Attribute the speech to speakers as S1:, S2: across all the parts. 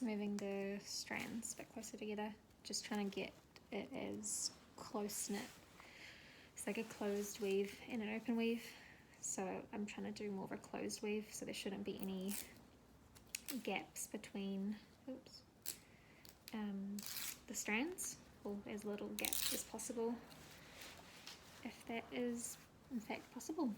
S1: moving the strands a bit closer together, just trying to get it as close knit. It's like a closed weave and an open weave, so I'm trying to do more of a closed weave, so there shouldn't be any gaps between the strands, or as little gaps as possible, if that is in fact possible.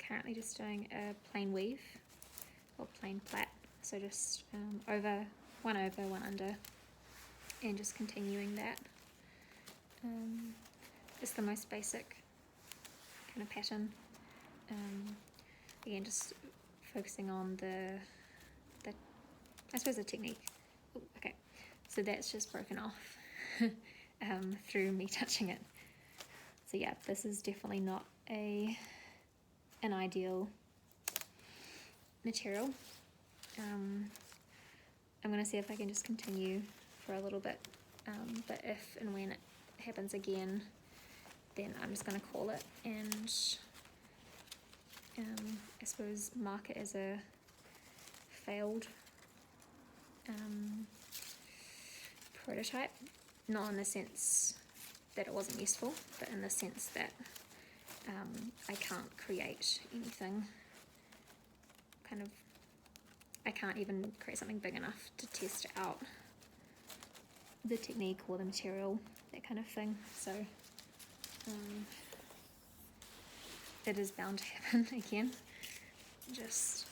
S1: Currently just doing a plain weave or plain plait, so just one over, one under, and just continuing that. It's the most basic kind of pattern. Again, just focusing on the I suppose the technique. Ooh, okay, so that's just broken off through me touching it. So yeah, this is definitely not an ideal material. I'm going to see if I can just continue for a little bit, but if and when it happens again, then I'm just going to call it and I suppose mark it as a failed prototype, not in the sense that it wasn't useful, but in the sense that I can't create anything I can't even create something big enough to test out the technique or the material, that kind of thing. So it is bound to happen again, just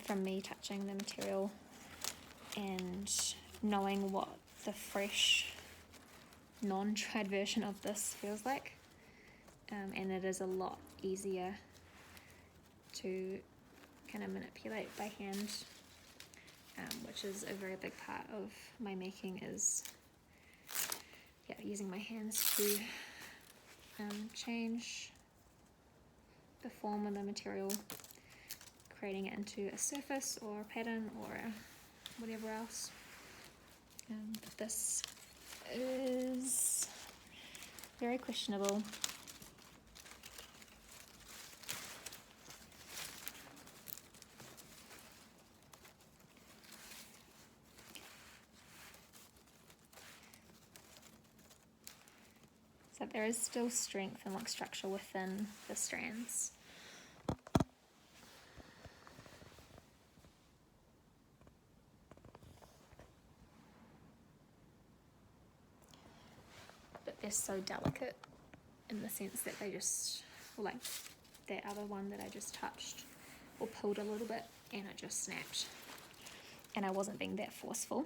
S1: from me touching the material and knowing what the fresh non-dried version of this feels like, and it is a lot easier to kind of manipulate by hand, which is a very big part of my making, is using my hands to change the form of the material, creating it into a surface or a pattern or whatever else. This is very questionable. So there is still strength and structure within the strands. But they're so delicate in the sense that they just, like that other one that I just touched or pulled a little bit and it just snapped. And I wasn't being that forceful.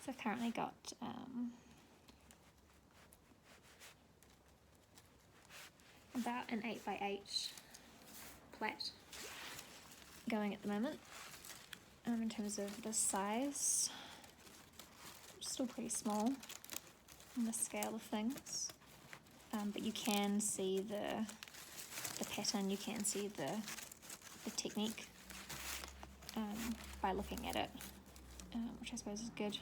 S1: So I've currently got about an 8x8 plait going at the moment. In terms of the size, still pretty small on the scale of things, but you can see the pattern, you can see the technique by looking at it, which I suppose is good.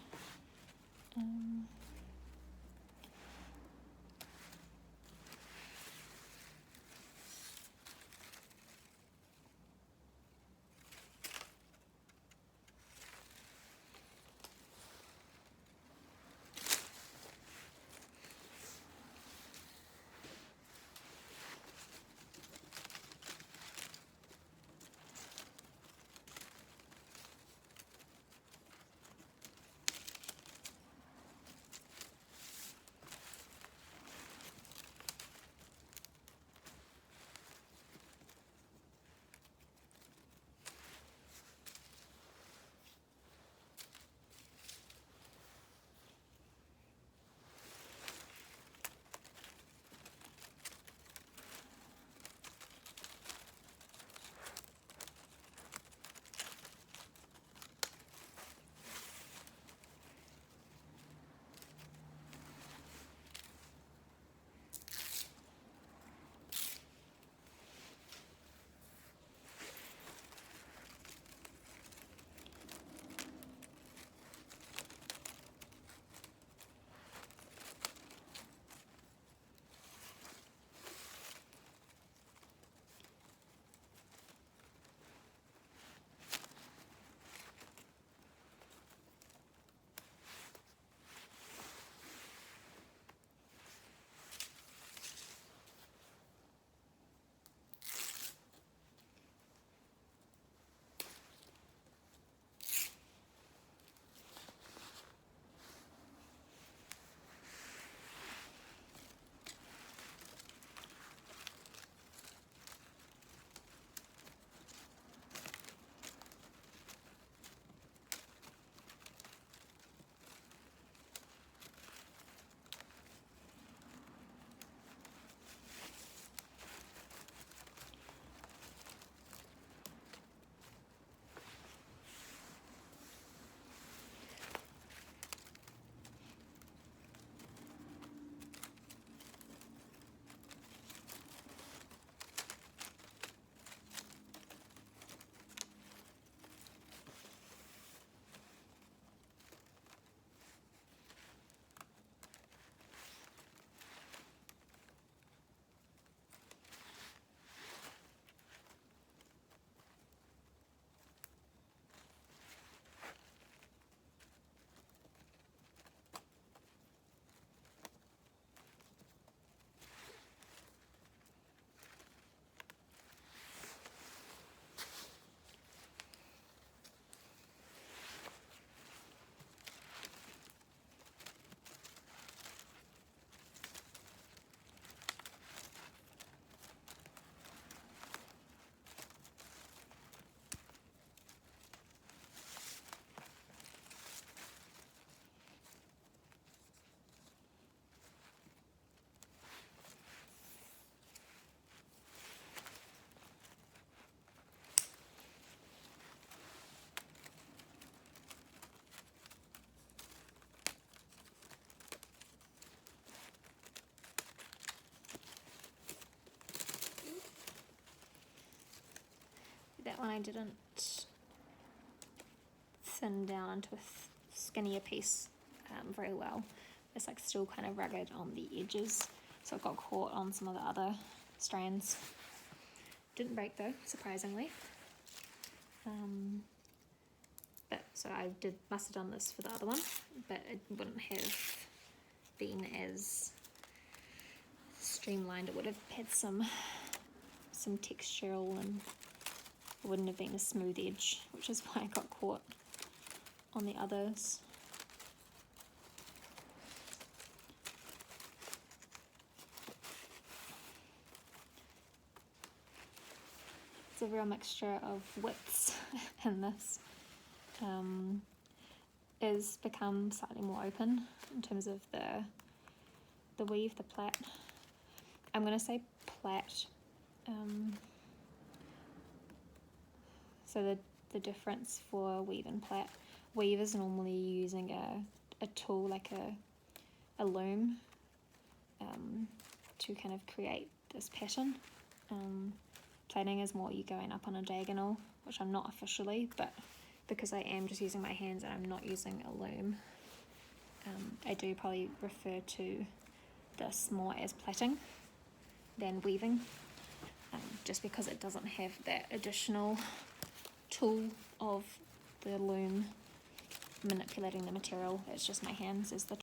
S1: That one I didn't thin down into a skinnier piece very well. It's like still kind of rugged on the edges, so it got caught on some of the other strands. Didn't break though, surprisingly. But so I must have done this for the other one, but it wouldn't have been as streamlined. It would have had some textural, and it wouldn't have been a smooth edge, which is why I got caught on the others. It's a real mixture of widths in this. Is become slightly more open in terms of the weave, the plait. I'm going to say plait. So the difference for weave and plait. Weave is normally using a tool like a loom to kind of create this pattern. Plaiting is more you going up on a diagonal, which I'm not officially, but because I am just using my hands and I'm not using a loom, I do probably refer to this more as plaiting than weaving, just because it doesn't have that additional tool of the loom manipulating the material. It's just my hands as the